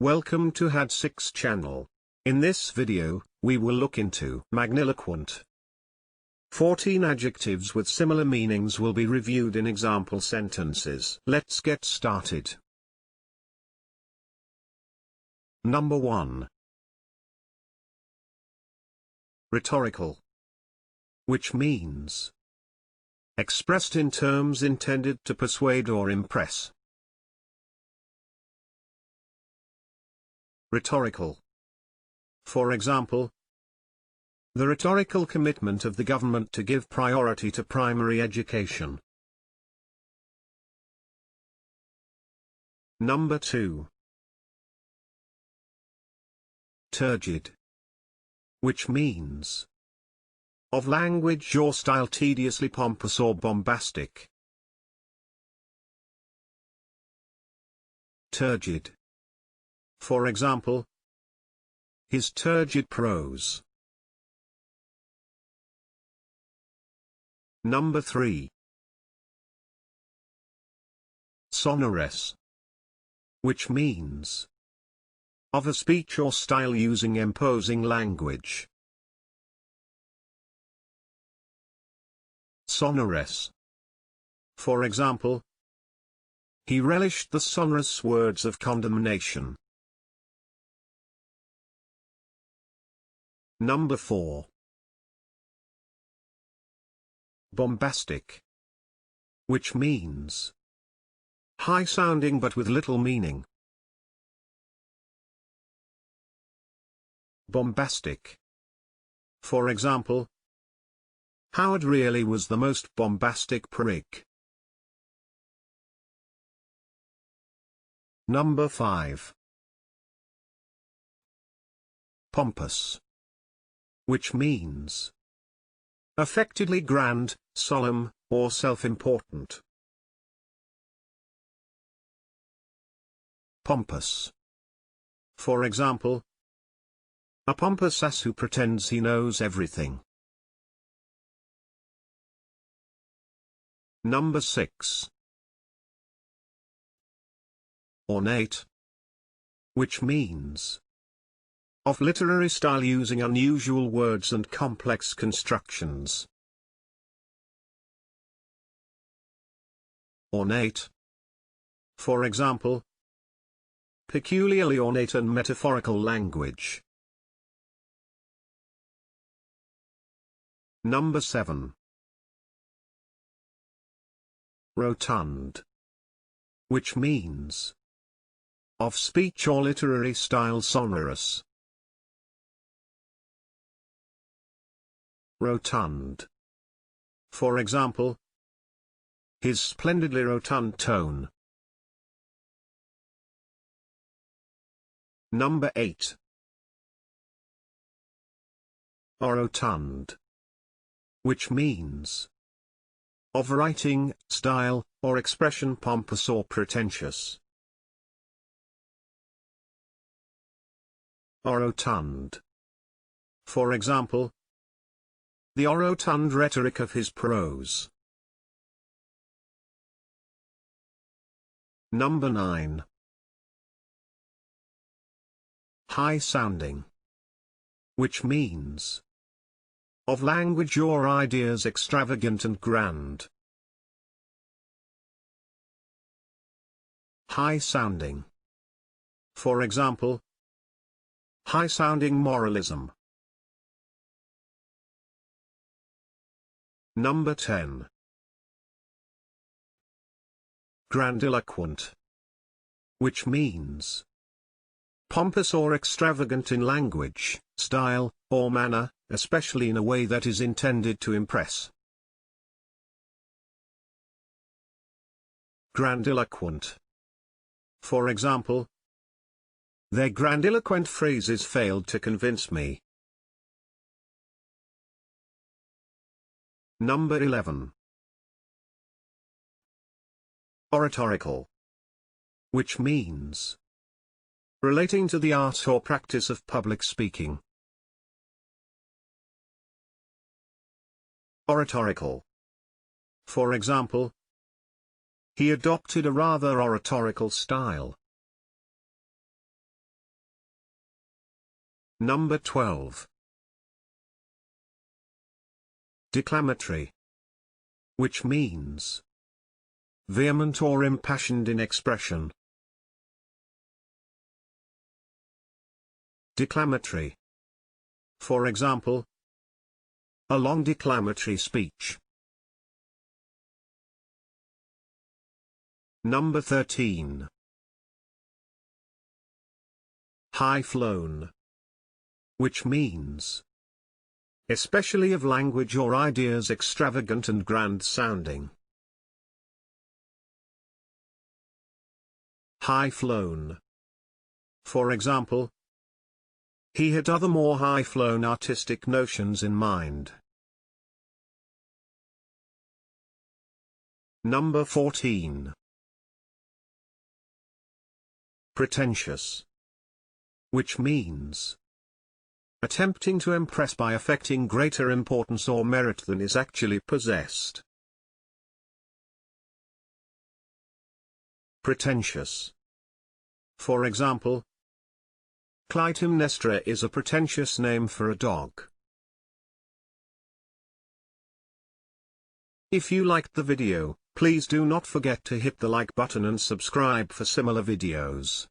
Welcome to had6 channel. In this video, we will look into magniloquent. 14 adjectives with similar meanings will be reviewed in example sentences. Let's get started. Number 1. Rhetorical. Which means expressed in terms intended to persuade or impress. Rhetorical. For example, the rhetorical commitment of the government to give priority to primary education. Number 2. Turgid. Which means of language or style tediously pompous or bombastic. Turgid. For example, his turgid prose. Number 3. Sonorous. Which means of a speech or style using imposing language. Sonorous. For example, he relished the sonorous words of condemnation. Number 4. Bombastic. Which means high-sounding but with little meaning. Bombastic. For example, Howard really was the most bombastic prig. Number 5. Pompous. Which means affectedly grand, solemn, or self-important. Pompous. For example, a pompous ass who pretends he knows everything. Number 6. Ornate. Which means of literary style using unusual words and complex constructions. Ornate. For example, peculiarly ornate and metaphorical language. Number 7. Rotund. Which means of speech or literary style sonorous. Rotund. For example, his splendidly rotund tone. Number 8. Orotund. Which means of writing, style, or expression pompous or pretentious. Orotund. For example, the orotund rhetoric of his prose. Number 9. High-sounding. Which means of language or ideas extravagant and grand. High-sounding. For example, high-sounding moralism. Number 10. Grandiloquent. Which means pompous or extravagant in language, style, or manner, especially in a way that is intended to impress. Grandiloquent. For example, their grandiloquent phrases failed to convince me. Number 11. Oratorical. Which means relating to the art or practice of public speaking. Oratorical. For example, he adopted a rather oratorical style. Number 12. Declamatory, which means vehement or impassioned in expression. Declamatory. For example, a long declamatory speech. Number 13. High-flown, which means especially of language or ideas extravagant and grand-sounding. High-flown. For example, he had other more high-flown artistic notions in mind. Number 14. Pretentious, which means attempting to impress by affecting greater importance or merit than is actually possessed. Pretentious. For example, Clytemnestra is a pretentious name for a dog. If you liked the video, please do not forget to hit the like button and subscribe for similar videos.